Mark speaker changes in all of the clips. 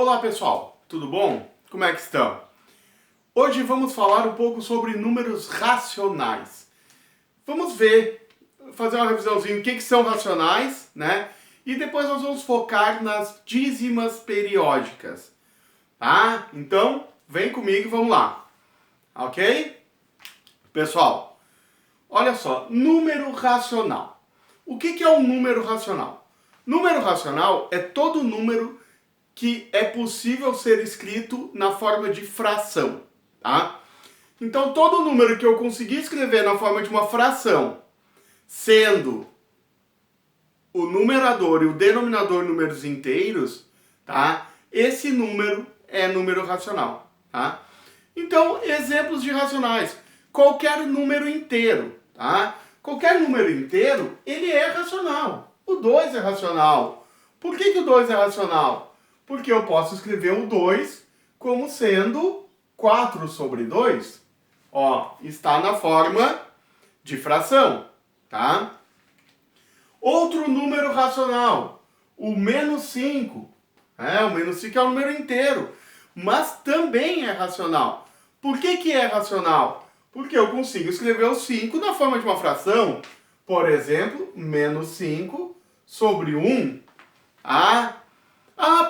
Speaker 1: Olá pessoal, tudo bom? Como é que estão? Hoje vamos falar um pouco sobre números racionais. Vamos fazer uma revisãozinha do que são racionais, né? E depois nós vamos focar nas dízimas periódicas, tá? Então, vem comigo e vamos lá, ok? Pessoal, olha só, número racional. O que é um número racional? Número racional é todo número que é possível ser escrito na forma de fração, tá? Então, todo número que eu conseguir escrever na forma de uma fração, sendo o numerador e o denominador números inteiros, tá? Esse número é número racional, tá? Então, exemplos de racionais. Qualquer número inteiro, tá? Qualquer número inteiro, ele é racional. O 2 é racional. Por que o 2 é racional? Porque eu posso escrever o 2 como sendo 4 sobre 2. Ó, está na forma de fração, tá? Outro número racional, o menos 5. O menos 5 é um número inteiro, mas também é racional. Por que é racional? Porque eu consigo escrever o 5 na forma de uma fração. Por exemplo, menos 5 sobre 1.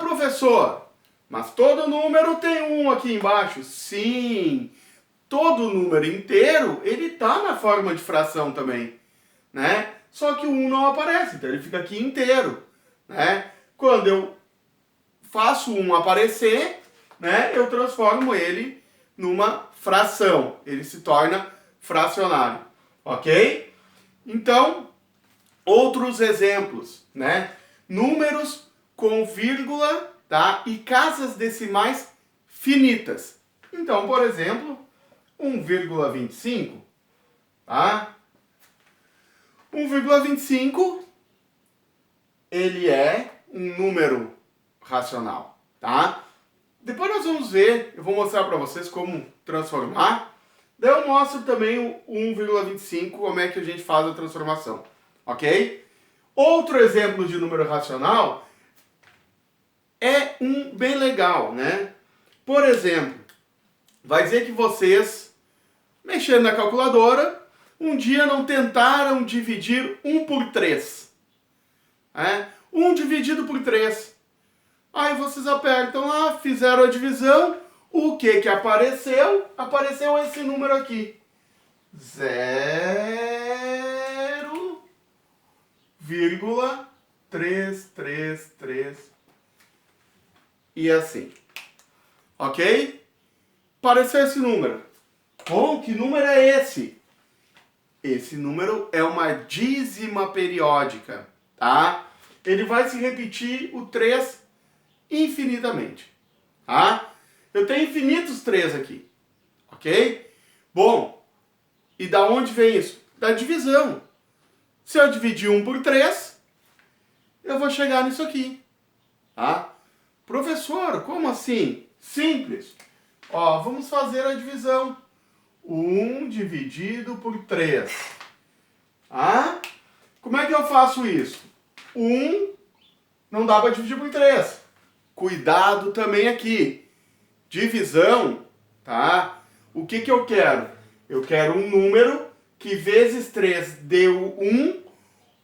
Speaker 1: Professor, mas todo número tem 1 aqui embaixo. Sim, todo número inteiro, ele está na forma de fração também, né? Só que o 1 não aparece, então ele fica aqui inteiro, né? Quando eu faço 1 aparecer, né, eu transformo ele numa fração. Ele se torna fracionário, ok? Então, outros exemplos, né? Números com vírgula, tá? E casas decimais finitas. Então, por exemplo, 1,25, tá? 1,25, ele é um número racional, tá? Depois nós vamos ver, eu vou mostrar para vocês como transformar. Daí eu mostro também o 1,25, como é que a gente faz a transformação, ok? Outro exemplo de número racional é um bem legal, né? Por exemplo, vai dizer que vocês, mexendo na calculadora, um dia não tentaram dividir 1 por 3. 1 dividido por 3. Aí vocês apertam lá, fizeram a divisão, o que apareceu? Apareceu esse número aqui. 0,333. E assim. Ok? Apareceu esse número. Bom, que número é esse? Esse número é uma dízima periódica, tá? Ele vai se repetir o 3 infinitamente, tá? Eu tenho infinitos 3 aqui, ok? Bom, e da onde vem isso? Da divisão. Se eu dividir 1 por 3, eu vou chegar nisso aqui, tá? Professor, como assim? Simples. Ó, vamos fazer a divisão. 1 dividido por 3. Como é que eu faço isso? 1 não dá para dividir por 3. Cuidado também aqui. Divisão, tá? O que eu quero? Eu quero um número que vezes 3 deu 1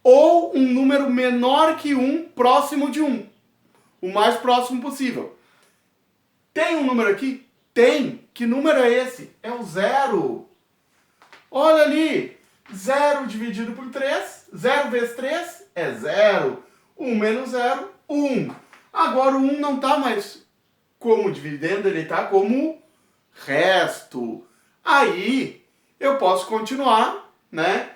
Speaker 1: ou um número menor que 1 próximo de 1. O mais próximo possível. Tem um número aqui? Tem. Que número é esse? É o 0. Olha ali. 0 dividido por 3. 0 vezes 3 é 0. 1 menos 0, 1. Agora o 1 não está mais como dividendo, ele está como resto. Aí eu posso continuar, né?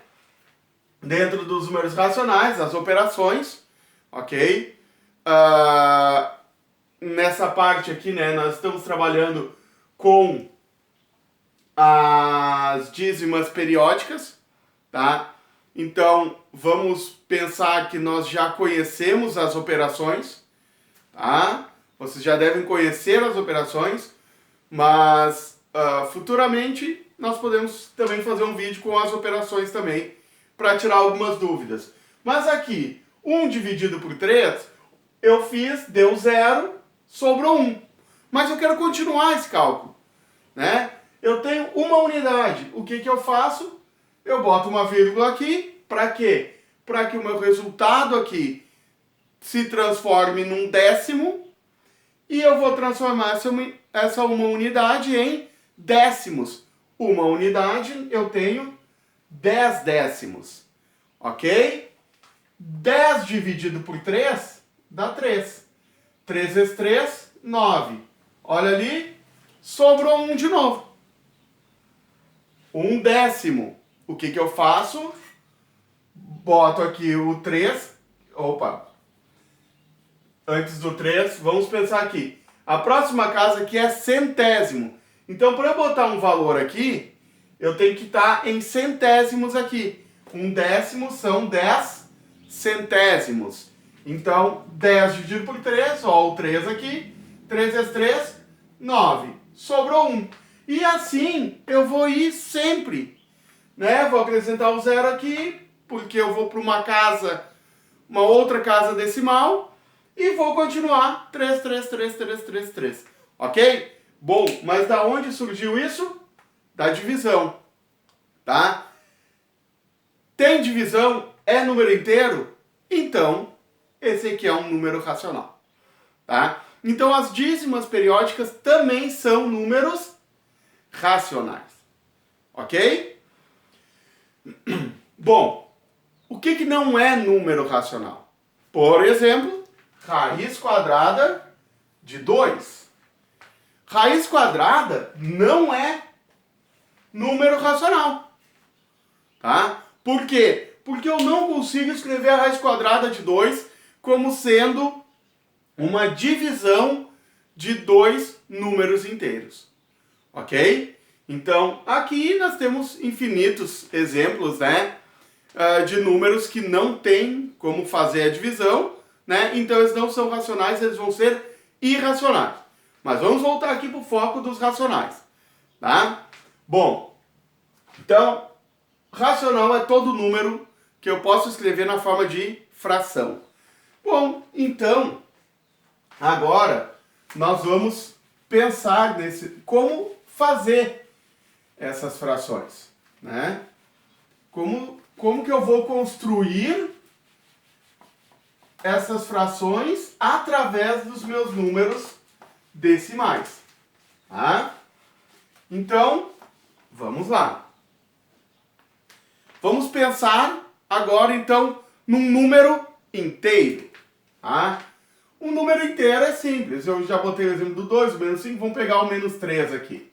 Speaker 1: Dentro dos números racionais, as operações, ok? Nessa parte aqui, né, nós estamos trabalhando com as dízimas periódicas, tá? Então, vamos pensar que nós já conhecemos as operações, tá? Vocês já devem conhecer as operações, mas futuramente nós podemos também fazer um vídeo com as operações também, para tirar algumas dúvidas. Mas aqui, 1 dividido por 3, eu fiz, deu 0, sobrou 1. Mas eu quero continuar esse cálculo, né? Eu tenho uma unidade. O que eu faço? Eu boto uma vírgula aqui. Para quê? Para que o meu resultado aqui se transforme num décimo. E eu vou transformar essa uma unidade em décimos. Uma unidade eu tenho 10 décimos. Ok? 10 dividido por 3 dá 3. 3 vezes 3, 9. Olha ali, sobrou 1 de novo. 1 décimo. O que eu faço? Boto aqui o 3. Opa! Antes do 3, vamos pensar aqui. A próxima casa aqui é centésimo. Então, para eu botar um valor aqui, eu tenho que estar em centésimos aqui. 1 décimo são 10 centésimos. Então, 10 dividido por 3, ó, o 3 aqui. 3 vezes 3, 9. Sobrou 1. E assim eu vou ir sempre. Né? Vou acrescentar o 0 aqui, porque eu vou para uma outra casa decimal. E vou continuar 3, 3, 3, 3, 3, 3. Ok? Bom, mas da onde surgiu isso? Da divisão. Tá? Tem divisão? É número inteiro? Então, esse aqui é um número racional. Tá? Então, as dízimas periódicas também são números racionais. Ok? Bom, o que não é número racional? Por exemplo, raiz quadrada de 2. Raiz quadrada não é número racional. Tá? Por quê? Porque eu não consigo escrever a raiz quadrada de 2 como sendo uma divisão de dois números inteiros. Ok? Então, aqui nós temos infinitos exemplos, né, de números que não tem como fazer a divisão, né? Então eles não são racionais, eles vão ser irracionais. Mas vamos voltar aqui para o foco dos racionais, tá? Bom, então, racional é todo número que eu posso escrever na forma de fração. Bom, então, agora nós vamos pensar como fazer essas frações, né? Como que eu vou construir essas frações através dos meus números decimais, tá? Então, vamos lá. Vamos pensar agora, então, num número inteiro, tá? Um número inteiro é simples. Eu já botei o exemplo do 2, o menos 5, vamos pegar o menos 3 aqui,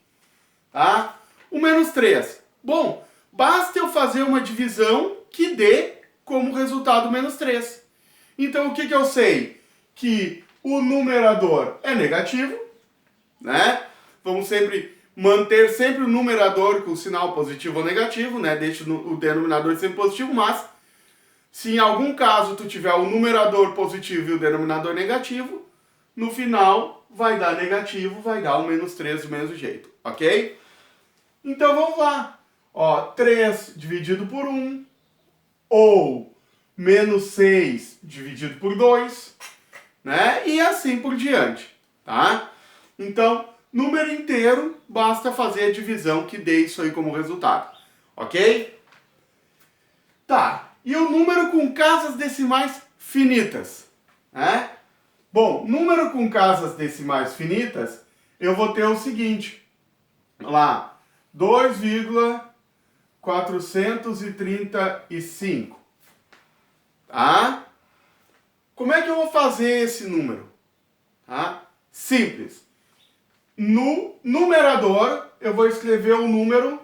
Speaker 1: tá? O menos 3. Bom, basta eu fazer uma divisão que dê como resultado menos 3. Então, o que eu sei? Que o numerador é negativo, né? Vamos manter sempre o numerador com sinal positivo ou negativo, né? Deixa o denominador sempre positivo, mas se em algum caso tu tiver o numerador positivo e o denominador negativo, no final vai dar negativo, vai dar o menos 3 do mesmo jeito, ok? Então vamos lá. Ó, 3 dividido por 1, ou menos 6 dividido por 2, né? E assim por diante, tá? Então, número inteiro, basta fazer a divisão que dê isso aí como resultado, ok? Tá, e o número com casas decimais finitas, né? Bom, número com casas decimais finitas, eu vou ter o seguinte, lá, 2,435, tá? Como é que eu vou fazer esse número? Tá? Simples. No numerador, eu vou escrever o número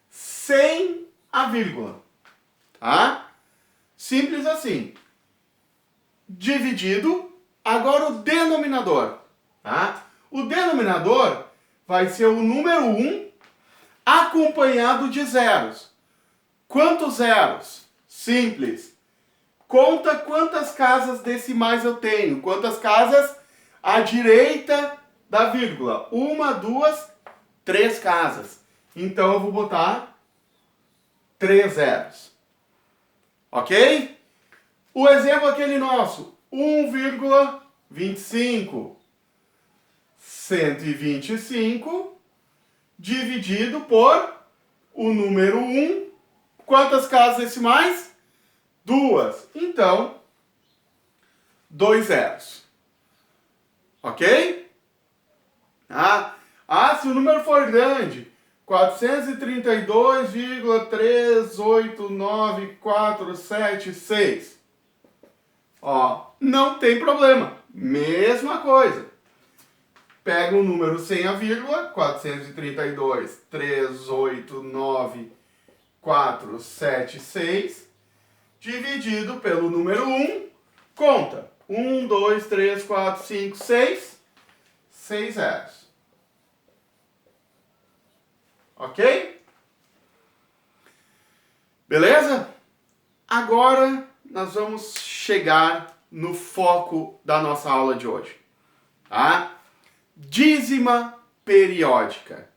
Speaker 1: sem a vírgula. Tá? Simples assim. Dividido. Agora o denominador. Tá? O denominador vai ser o número 1 acompanhado de zeros. Quantos zeros? Simples. Conta quantas casas decimais eu tenho. Quantas casas à direita da vírgula. 1, 2, 3 casas. Então eu vou botar 3 zeros. Ok? O exemplo aquele nosso. 1,25. 125 dividido por o número 1. Quantas casas decimais? 2. Então, 2 zeros. Ok? Se o número for grande, 432,389,476. Não tem problema. Mesma coisa. Pega o número sem a vírgula, 432,389,476, dividido pelo número 1, conta. 1, 2, 3, 4, 5, 6, 6 zeros. Ok? Beleza? Agora nós vamos chegar no foco da nossa aula de hoje. Tá? Dízima periódica.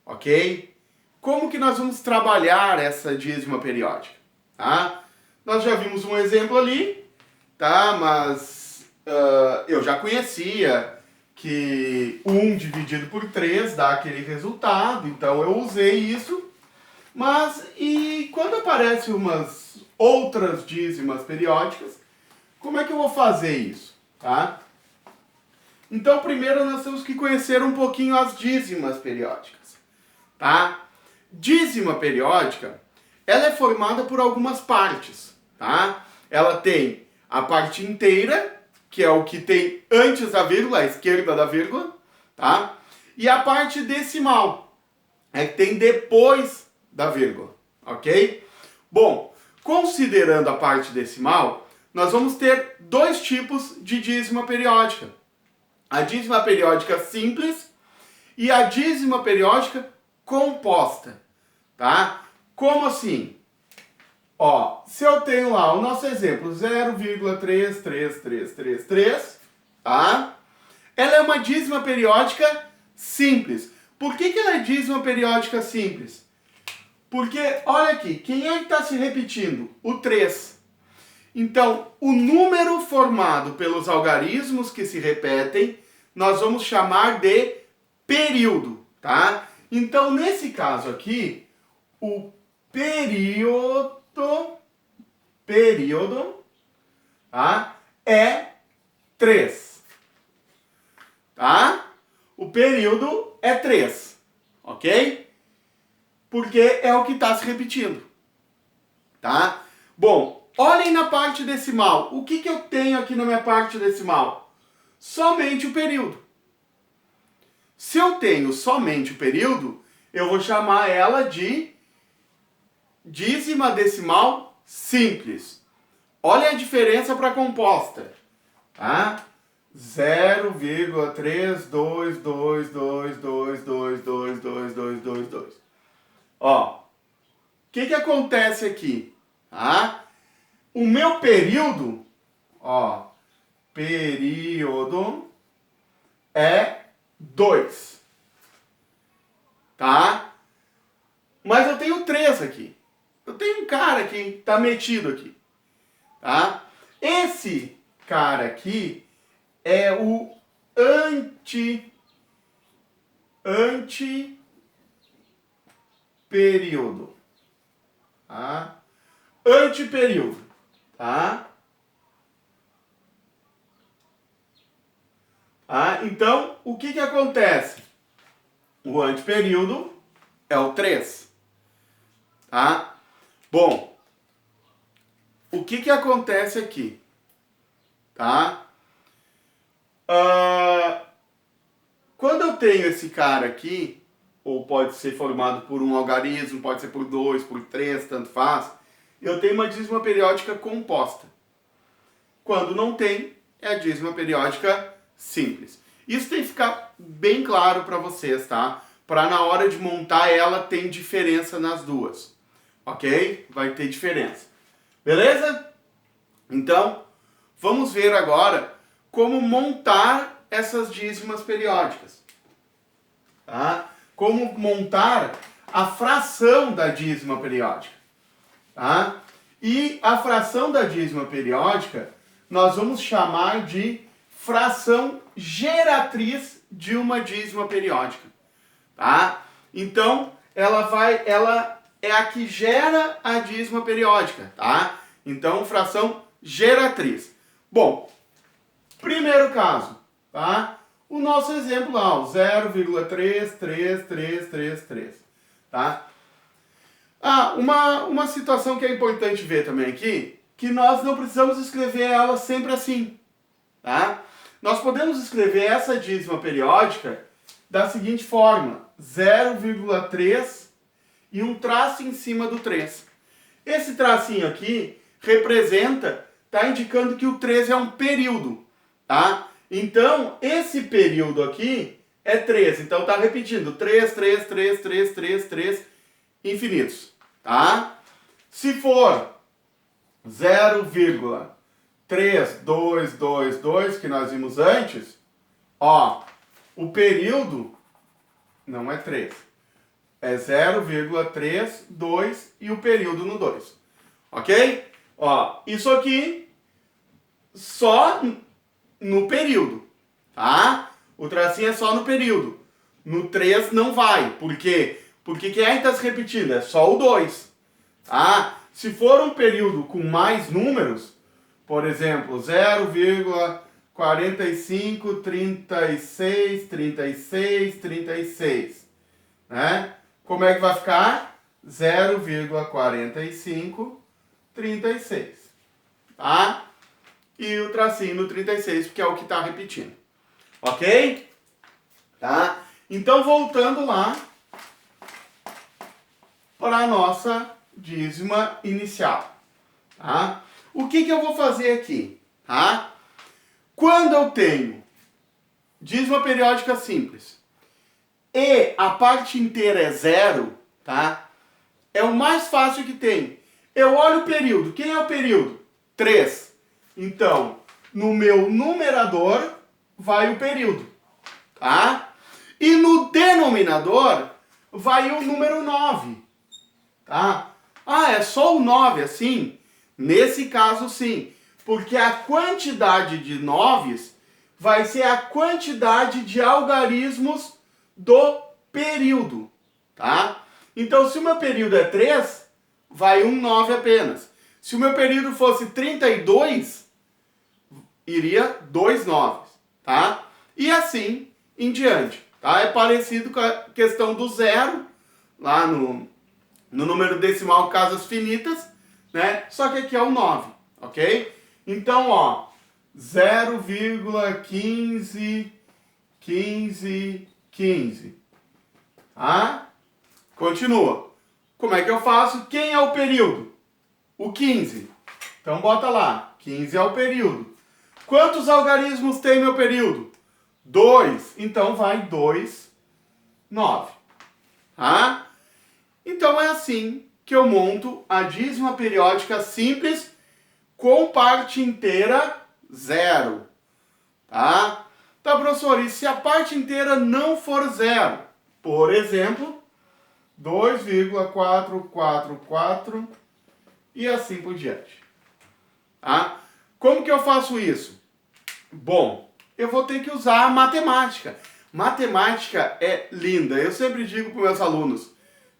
Speaker 1: Ok? Como que nós vamos trabalhar essa dízima periódica? Tá? Nós já vimos um exemplo ali, tá? Mas eu já conhecia que 1 dividido por 3 dá aquele resultado, então eu usei isso. Mas, e quando aparecem umas outras dízimas periódicas, como é que eu vou fazer isso? Tá? Então, primeiro nós temos que conhecer um pouquinho as dízimas periódicas. Tá? Dízima periódica, ela é formada por algumas partes. Tá? Ela tem a parte inteira, que é o que tem antes da vírgula, à esquerda da vírgula, tá? E a parte decimal, é que tem depois da vírgula, ok? Bom, considerando a parte decimal, nós vamos ter 2 tipos de dízima periódica. A dízima periódica simples e a dízima periódica composta, tá? Como assim? Se eu tenho lá o nosso exemplo 0,33333, tá? Ela é uma dízima periódica simples. Por que ela é dízima periódica simples? Porque, olha aqui, quem é que está se repetindo? O 3. Então, o número formado pelos algarismos que se repetem, nós vamos chamar de período, tá? Então, nesse caso aqui, o período, tá? É 3. Tá? O período é 3. Ok? Porque é o que está se repetindo. Tá? Bom, olhem na parte decimal. O que eu tenho aqui na minha parte decimal? Somente o período. Se eu tenho somente o período, eu vou chamar ela de dízima decimal simples. Olha a diferença para a composta. Tá? 0,32222222222. O que acontece aqui? O meu período, período é 2. Tá? Mas eu tenho 3 aqui. Eu tenho um cara que tá metido aqui. Tá? Esse cara aqui é o antiperíodo. Tá? Antiperíodo. Tá? Então, o que acontece? O antiperíodo é o 3. Tá? Bom, o que acontece aqui? Tá? Quando eu tenho esse cara aqui, ou pode ser formado por um algarismo, pode ser por 2, por 3, tanto faz, eu tenho uma dízima periódica composta. Quando não tem, é a dízima periódica simples. Isso tem que ficar bem claro para vocês, tá? Para na hora de montar ela tem diferença nas duas. Ok? Vai ter diferença. Beleza? Então, vamos ver agora como montar essas dízimas periódicas. Tá? Como montar a fração da dízima periódica. Tá? E a fração da dízima periódica nós vamos chamar de fração geratriz de uma dízima periódica, tá? Então, ela é a que gera a dízima periódica, tá? Então, fração geratriz. Bom, primeiro caso, tá? O nosso exemplo lá, o 0,33333, tá? Uma situação que é importante ver também aqui, que nós não precisamos escrever ela sempre assim, tá? Nós podemos escrever essa dízima periódica da seguinte forma, 0,3 e um traço em cima do 3. Esse tracinho aqui representa, tá indicando que o 3 é um período, tá? Então, esse período aqui é 3. Então, tá repetindo, 3, 3, 3, 3, 3, 3, infinitos, tá? Se for 0,3222, que nós vimos antes, ó, o período não é 3. É 0,32 e o período no 2. Ok? Ó, isso aqui só no período, tá? O tracinho é só no período. No 3 não vai. Por quê? Porque quem é que está se repetindo? É só o 2. Tá? Se for um período com mais números, por exemplo, 0,4536, 36, 36, né? Como é que vai ficar? 0,4536, tá? E o tracinho no 36, porque é o que está repetindo. Ok? Tá? Então, voltando lá para a nossa dízima inicial. Tá? O que eu vou fazer aqui? Tá? Quando eu tenho dízima periódica simples e a parte inteira é zero, tá? É o mais fácil que tem. Eu olho o período. Quem é o período? 3. Então, no meu numerador vai o período, tá? E no denominador vai o número 9, tá? Ah, é só o 9 assim? Nesse caso, sim. Porque a quantidade de 9s vai ser a quantidade de algarismos do período, tá? Então, se o meu período é 3, vai um 9 apenas. Se o meu período fosse 32, iria 2 9s, tá? E assim em diante, tá? É parecido com a questão do zero, lá no número decimal casas finitas, né? Só que aqui é o 9, ok? Então, ó, 0,15, 15, 15. Tá? Continua. Como é que eu faço? Quem é o período? O 15. Então, bota lá. 15 é o período. Quantos algarismos tem meu período? 2. Então, vai 2, 9. Tá? Então, é assim que eu monto a dízima periódica simples com parte inteira zero. Tá? Tá, professor, e se a parte inteira não for zero? Por exemplo, 2,444 e assim por diante. Tá? Como que eu faço isso? Bom, eu vou ter que usar a matemática. Matemática é linda. Eu sempre digo para meus alunos,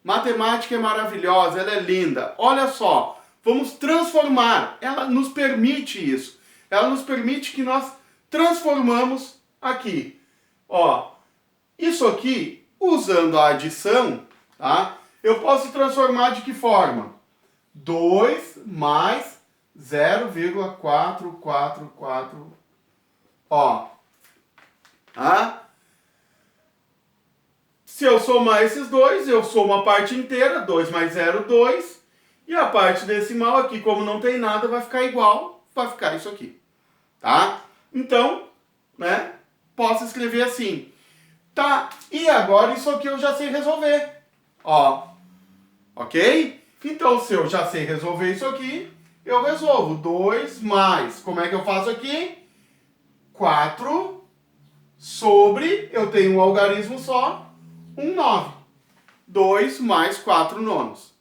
Speaker 1: matemática é maravilhosa, ela é linda. Olha só, vamos transformar. Ela nos permite isso. Ela nos permite que nós transformamos aqui. Ó, isso aqui, usando a adição, tá? Eu posso transformar de que forma? 2 mais 0,444. Ó, tá? Se eu somar esses dois, eu somo a parte inteira, 2 mais 0, 2. E a parte decimal aqui, como não tem nada, vai ficar igual, vai ficar isso aqui. Tá? Então, né, posso escrever assim. Tá, e agora isso aqui eu já sei resolver. Ó, ok? Então, se eu já sei resolver isso aqui, eu resolvo. 2 mais, como é que eu faço aqui? 4 sobre, eu tenho um algarismo só, um 9. 2 mais 4 nonos.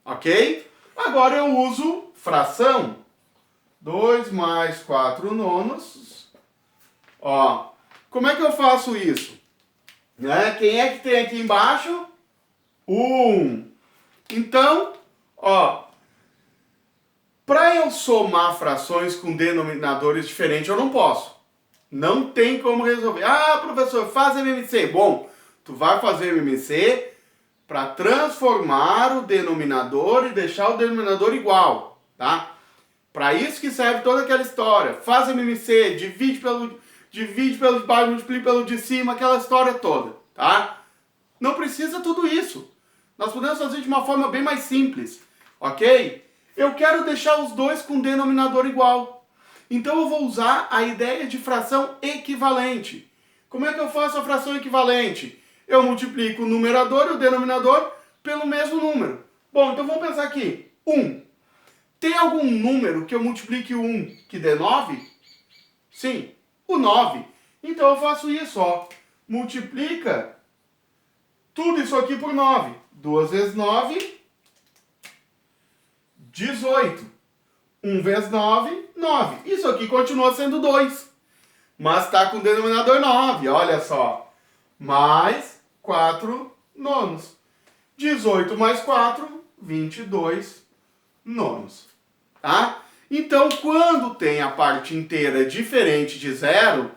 Speaker 1: Ok? Agora eu uso fração. 2 mais 4 nonos. Ó, Como é que eu faço isso? Né? Quem é que tem aqui embaixo? 1. Então, ó, para eu somar frações com denominadores diferentes, eu não posso. Não tem como resolver. Ah, professor, faz MMC. Bom, tu vai fazer MMC para transformar o denominador e deixar o denominador igual, tá? Para isso que serve toda aquela história. Faz MMC, divide pelo de baixo, multiplica pelo de cima, aquela história toda, tá? Não precisa tudo isso. Nós podemos fazer de uma forma bem mais simples, ok? Eu quero deixar os dois com denominador igual. Então eu vou usar a ideia de fração equivalente. Como é que eu faço a fração equivalente? Eu multiplico o numerador e o denominador pelo mesmo número. Bom, então vamos pensar aqui. 1. Tem algum número que eu multiplique 1 que dê 9? Sim, o 9. Então eu faço isso, ó. Multiplica tudo isso aqui por 9. 2 vezes 9, 18. 1 vezes 9, 9. Isso aqui continua sendo 2. Mas está com o denominador 9, olha só. Mais 4 nonos. 18 mais 4, 22 nonos. Tá? Então, quando tem a parte inteira diferente de zero,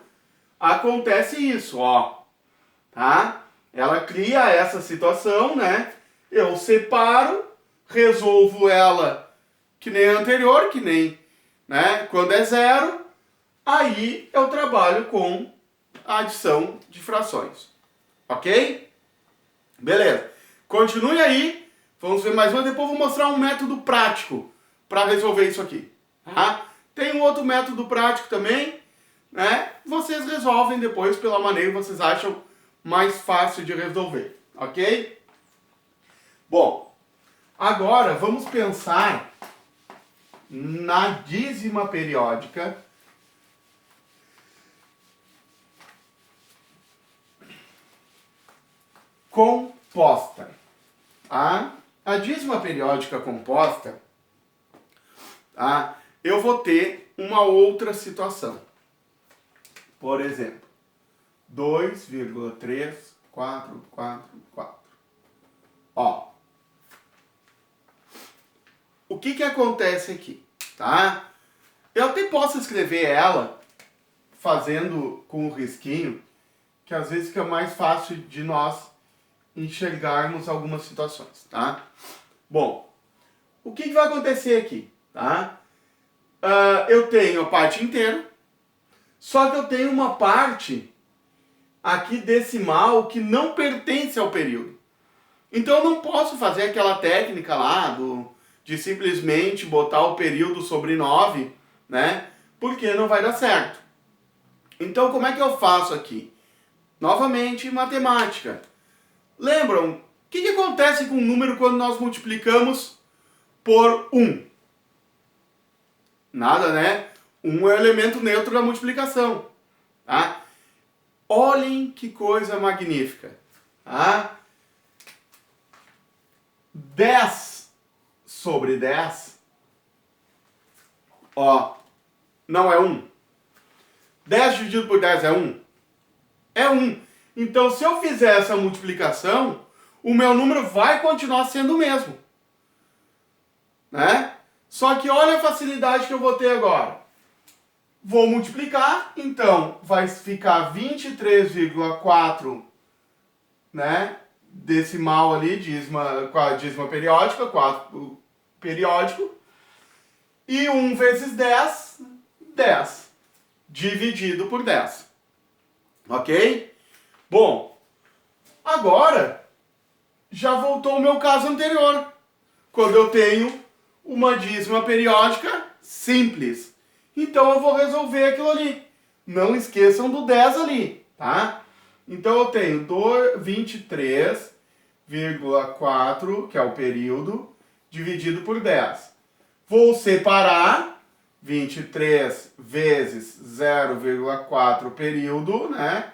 Speaker 1: acontece isso, ó. Tá? Ela cria essa situação, né? Eu separo, resolvo ela que nem a anterior, que nem, né? Quando é zero, aí eu trabalho com a adição de frações. Ok? Beleza. Continue aí. Vamos ver mais uma. Depois eu vou mostrar um método prático para resolver isso aqui. Tá? Tem um outro método prático também, né? Vocês resolvem depois pela maneira que vocês acham mais fácil de resolver. Ok? Bom, agora vamos pensar na dízima periódica composta. A dízima periódica composta, eu vou ter uma outra situação. Por exemplo, 2,344. Ó, o que acontece aqui, tá? Eu até posso escrever ela fazendo com o risquinho, que às vezes fica mais fácil de nós enxergarmos algumas situações, tá? Bom, o que vai acontecer aqui, tá? Eu tenho a parte inteira, só que eu tenho uma parte aqui decimal que não pertence ao período. Então eu não posso fazer aquela técnica lá de simplesmente botar o período sobre 9, né? Porque não vai dar certo. Então como é que eu faço aqui? Novamente, matemática. Lembram, o que acontece com um número quando nós multiplicamos por 1? Nada, né? 1 é o elemento neutro da multiplicação. Tá? Olhem que coisa magnífica. Tá? 10 sobre 10, ó, não é 1. 10 dividido por 10 é 1? É 1. Então, se eu fizer essa multiplicação, o meu número vai continuar sendo o mesmo. Né? Só que olha a facilidade que eu vou ter agora. Vou multiplicar, então vai ficar 23,4, né? Decimal ali, dízima periódica, 4 periódico. E 1 vezes 10, 10. Dividido por 10. Ok? Bom, agora já voltou o meu caso anterior. Quando eu tenho uma dízima periódica simples. Então eu vou resolver aquilo ali. Não esqueçam do 10 ali, tá? Então eu tenho 23,4, que é o período, dividido por 10. Vou separar 23 vezes 0,4 período, né?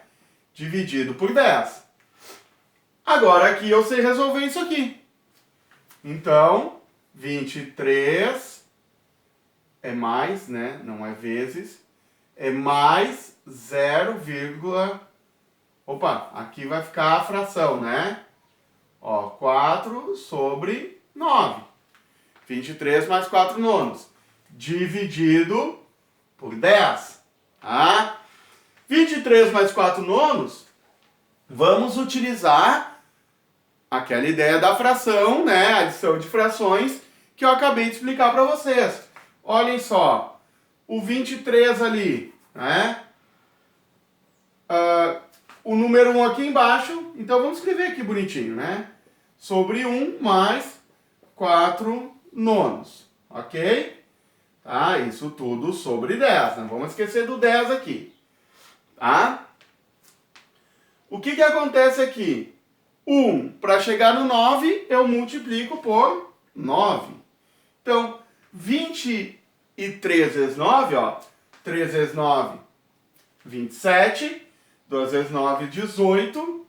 Speaker 1: Dividido por 10. Agora aqui eu sei resolver isso aqui. Então, 23 é mais, né? Não é vezes. É mais 0, opa, aqui vai ficar a fração, né? Ó, 4 sobre 9. 23 mais 4 nonos. Dividido por 10. Tá? 23 mais 4 nonos, vamos utilizar aquela ideia da fração, né? Adição de frações que eu acabei de explicar para vocês. Olhem só, o 23 ali, né? O número 1 aqui embaixo, então vamos escrever aqui bonitinho, né? Sobre 1 mais 4 nonos, ok? Tá? Isso tudo sobre 10, não vamos esquecer do 10 aqui, tá? O que que acontece aqui? 1, para chegar no 9, eu multiplico por 9. Então, 23 vezes 9, ó, 3 vezes 9, 27, 2 vezes 9, 18,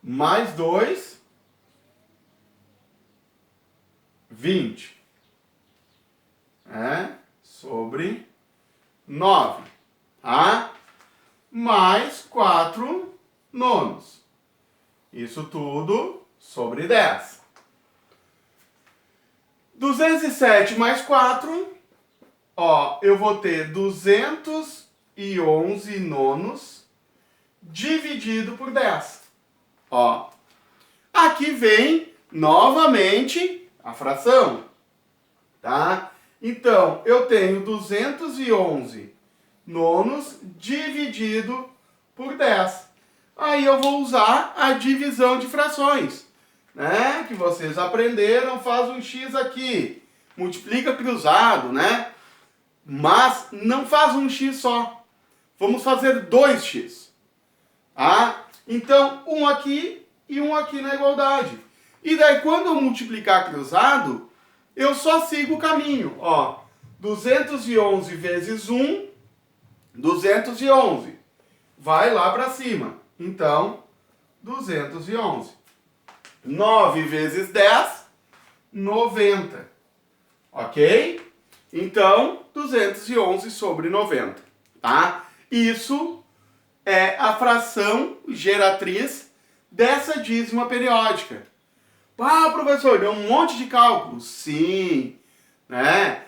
Speaker 1: mais 2, 20. Sobre 9, tá? Mais 4 nonos. Isso tudo sobre 10. 207 mais 4, ó, eu vou ter 211 nonos dividido por 10. Ó, aqui vem novamente a fração, tá? Então, eu tenho 211 nonos dividido por 10. Aí eu vou usar a divisão de frações, né? Que vocês aprenderam, faz um x aqui, multiplica cruzado, né? Mas não faz um x só. Vamos fazer 2x. Tá? Então, um aqui e um aqui na igualdade. E daí, quando eu multiplicar cruzado, eu só sigo o caminho. Ó, 211 vezes 1, 211. Vai lá para cima. Então, 211. 9 vezes 10, 90. Ok? Então, 211 sobre 90. Tá? Isso é a fração geratriz dessa dízima periódica. Ah, professor, deu um monte de cálculos. Sim, né?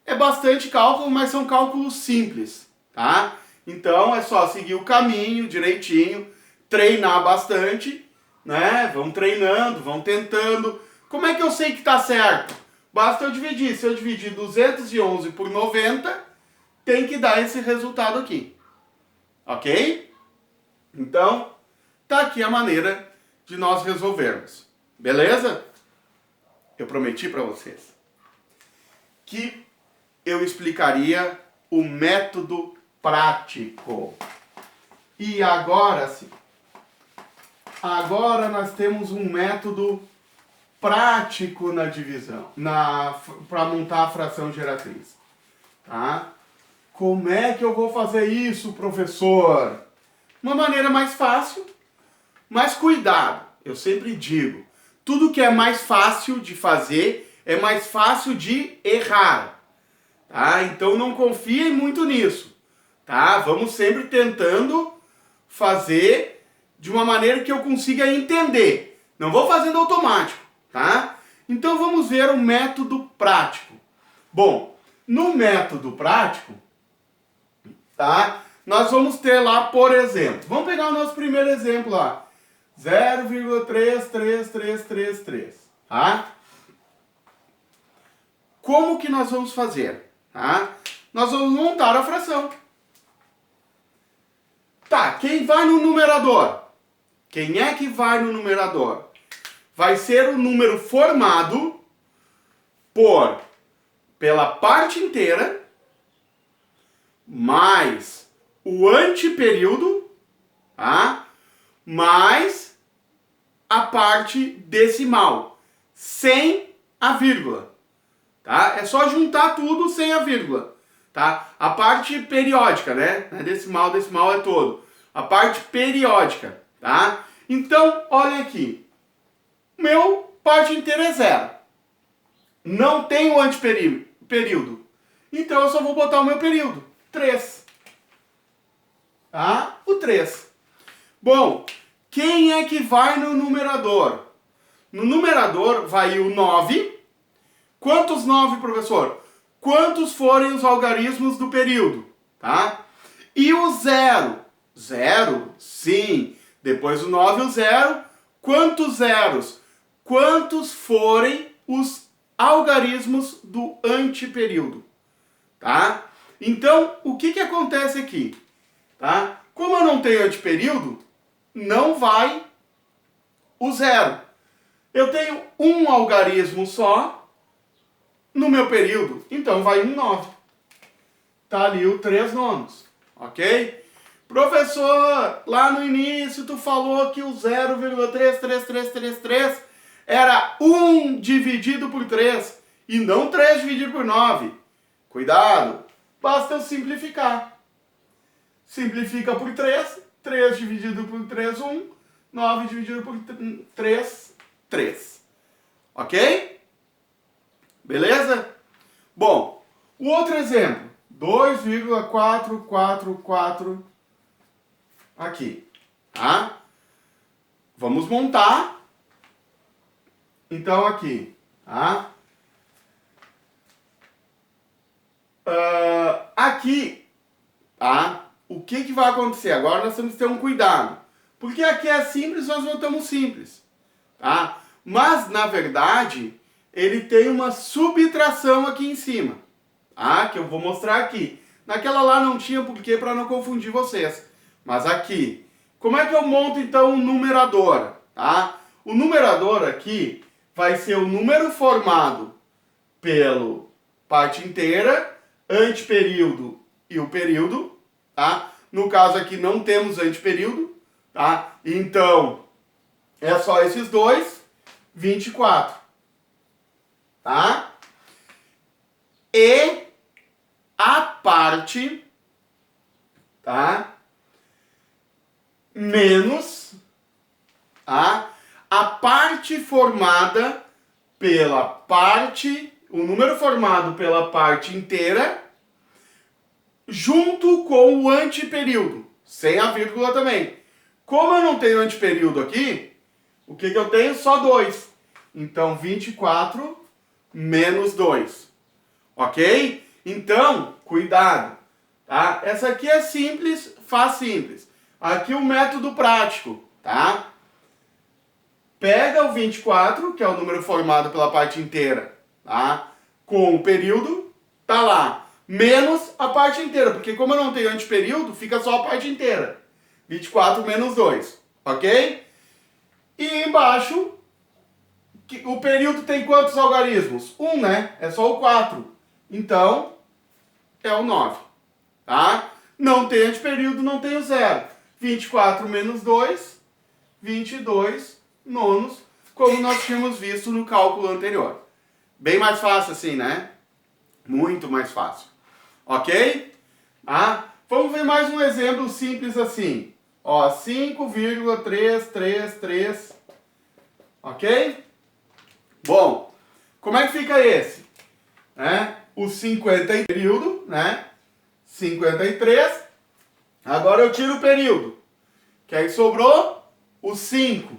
Speaker 1: É bastante cálculo, mas são cálculos simples, tá? Então é só seguir o caminho direitinho, treinar bastante, né? Vamos treinando, vamos tentando. Como é que eu sei que tá certo? Basta eu dividir. Se eu dividir 211 por 90, tem que dar esse resultado aqui. Ok? Então, tá aqui a maneira de nós resolvermos. Beleza? Eu prometi para vocês que eu explicaria o método prático. E agora sim. Agora nós temos um método prático na divisão, para montar a fração geratriz. Tá? Como é que eu vou fazer isso, professor? Uma maneira mais fácil, mas cuidado. Eu sempre digo, tudo que é mais fácil de fazer é mais fácil de errar. Tá? Então não confiem muito nisso. Tá? Vamos sempre tentando fazer de uma maneira que eu consiga entender. Não vou fazendo automático. Tá? Então vamos ver o método prático. Bom, no método prático, tá? Nós vamos ter lá, por exemplo, vamos pegar o nosso primeiro exemplo lá. 0,33333, tá? Como que nós vamos fazer? Tá? Nós vamos montar a fração. Tá, quem vai no numerador? Quem é que vai no numerador? Vai ser o número formado pela parte inteira mais o anteperíodo, tá? Mais a parte decimal, sem a vírgula, tá? É só juntar tudo sem a vírgula, tá? A parte periódica, né? Decimal é todo. A parte periódica, tá? Então, olha aqui. Meu parte inteira é 0. Não tem o anteperíodo. Então, eu só vou botar o meu período, 3. tá? O 3. Bom, quem é que vai no numerador? No numerador vai o 9. Quantos 9, professor? Quantos forem os algarismos do período, tá? E o 0? 0, sim. Depois do 9, o 0. Quantos zeros? Quantos forem os algarismos do antiperíodo, tá? Então, o que acontece aqui, tá? Como eu não tenho antiperíodo, não vai o 0. Eu tenho um algarismo só no meu período, então vai um 9. Tá ali o 3 nonos, ok? Professor, lá no início tu falou que o 0,33333 era 1 dividido por 3 e não 3 dividido por 9. Cuidado, basta eu simplificar. Simplifica por 3, 3 dividido por 3, 1, 9 dividido por 3, 3. Ok? Beleza? Bom, o outro exemplo, 2,444 aqui, tá? Vamos montar, então aqui, tá? Aqui, tá? O que vai acontecer? Agora nós temos que ter um cuidado, porque aqui é simples, nós botamos simples, tá? Mas, na verdade, ele tem uma subtração aqui em cima, tá? Que eu vou mostrar aqui. Naquela lá não tinha porquê para não confundir vocês. Mas aqui, como é que eu monto então o numerador? Tá? O numerador aqui vai ser o número formado pelo parte inteira, antiperíodo e o período. Tá? No caso aqui não temos antiperíodo. Tá? Então, é só esses dois, 24. Tá? E a parte, tá? Menos a parte formada pela parte, o número formado pela parte inteira, junto com o antiperíodo, sem a vírgula também. Como eu não tenho antiperíodo aqui, o que eu tenho? Só 2. Então, 24 menos 2. Ok? Então, cuidado. Tá? Essa aqui é simples, faz simples. Aqui o método prático, tá? Pega o 24, que é o número formado pela parte inteira, tá? Com o período, tá lá. Menos a parte inteira, porque como eu não tenho antiperíodo, fica só a parte inteira. 24 menos 2, ok? E embaixo, o período tem quantos algarismos? 1, né? É só o 4. Então, é o 9, tá? Não tem antiperíodo, não tem o 0. 24 menos 2, 22 nonos, como nós tínhamos visto no cálculo anterior. Bem mais fácil assim, né? Muito mais fácil. Ok? Ah, vamos ver mais um exemplo simples assim. Ó, 5,333. Ok? Bom, como é que fica esse? O 50 em período, né? 53. Agora eu tiro o período, que aí sobrou o 5.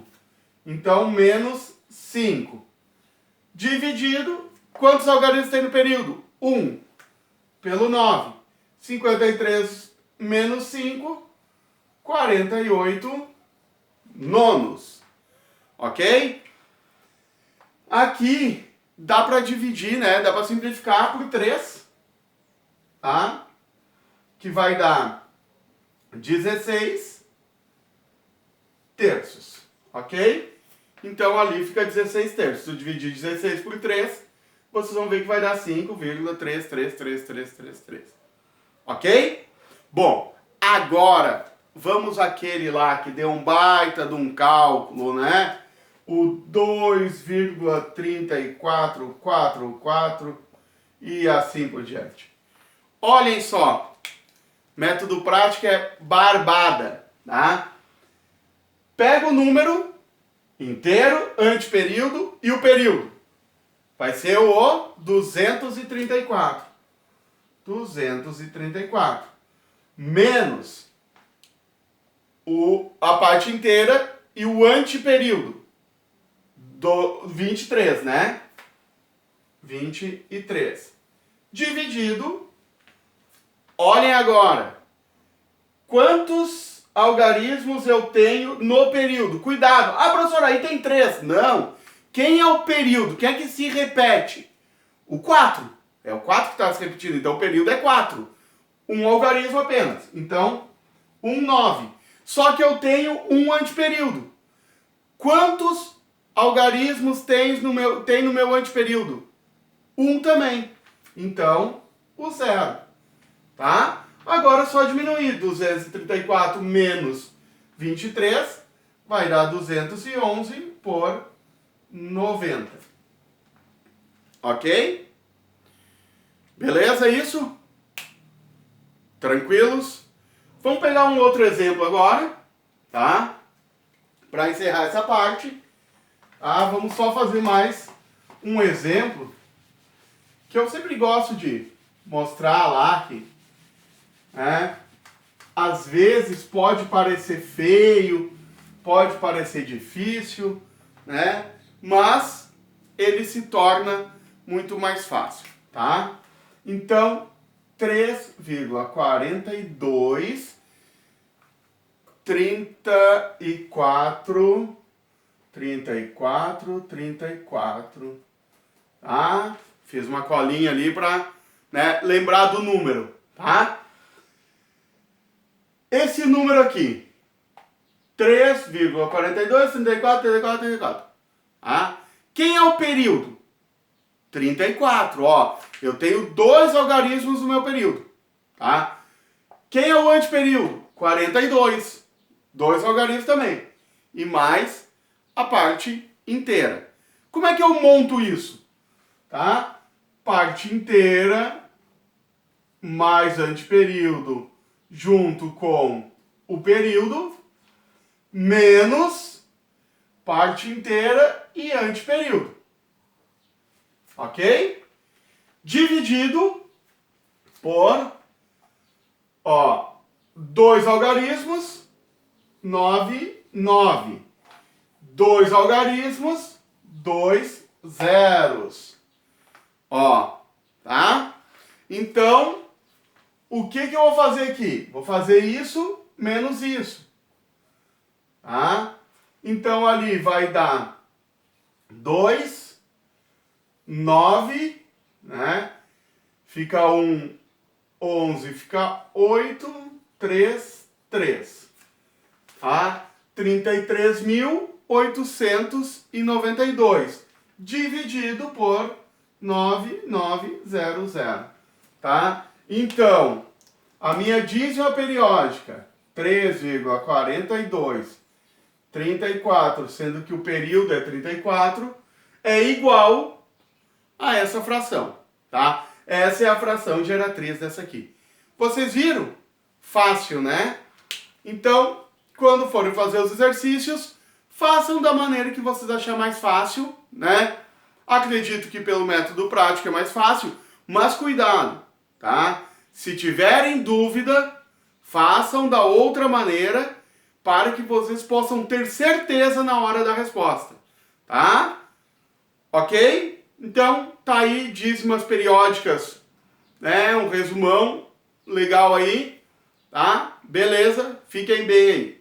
Speaker 1: Então, menos 5. Dividido, quantos algarismos tem no período? 1 pelo 9. 53 menos 5, 48 nonos. Ok? Aqui dá para dividir, né? Dá para simplificar por 3, tá? Que vai dar 16 terços, ok? Então ali fica 16 terços. Se eu dividir 16 por 3, vocês vão ver que vai dar 5,33333. Ok? Bom, agora vamos àquele lá que deu um baita de um cálculo, né? O 2,3444 e assim por diante. Olhem só. Método prático é barbada, tá? Pega o número inteiro, antiperíodo e o período. Vai ser o 234. 234. Menos a parte inteira e o anteperíodo. 23, né? 23. Dividido, olhem agora, quantos algarismos eu tenho no período? Cuidado, professor, aí tem 3. Não, quem é o período? Quem é que se repete? O 4. É o 4 que está se repetindo, então o período é 4. Um algarismo apenas, então 9. Só que eu tenho um anteperíodo. Quantos algarismos tem no meu anteperíodo? 1 também. Então, o 0. Tá? Agora é só diminuir. 234 menos 23 vai dar 211 por 90. Ok? Beleza isso? Tranquilos? Vamos pegar um outro exemplo agora, tá? Para encerrar essa parte. Vamos só fazer mais um exemplo que eu sempre gosto de mostrar lá que, às vezes pode parecer feio, pode parecer difícil, né? Mas ele se torna muito mais fácil, tá? Então, 3,42 34, tá? Fiz uma colinha ali para, né, lembrar do número, tá? Esse número aqui, 3,42, 34. Tá? Quem é o período? 34, ó. Eu tenho 2 algarismos no meu período, tá? Quem é o anteperíodo? 42. 2 algarismos também. E mais a parte inteira. Como é que eu monto isso? Tá? Parte inteira mais anteperíodo junto com o período menos parte inteira e anteperíodo. Ok? Dividido por 2 algarismos, 9. 2 algarismos, 2 zeros. Tá? Então, o que eu vou fazer aqui? Vou fazer isso menos isso. Tá? Então, ali vai dar 2, 9, né? Fica 11, fica 8, 3. Tá? 33.892 dividido por 9900, tá? Então, a minha dízima periódica, 3,42, 34, sendo que o período é 34, é igual a essa fração, tá? Essa é a fração geratriz dessa aqui. Vocês viram? Fácil, né? Então, quando forem fazer os exercícios, façam da maneira que vocês acharem mais fácil, né? Acredito que pelo método prático é mais fácil, mas cuidado, tá? Se tiverem dúvida, façam da outra maneira para que vocês possam ter certeza na hora da resposta, tá? Ok? Então, tá aí dízimas periódicas, né? Um resumão legal aí, tá? Beleza? Fiquem bem aí.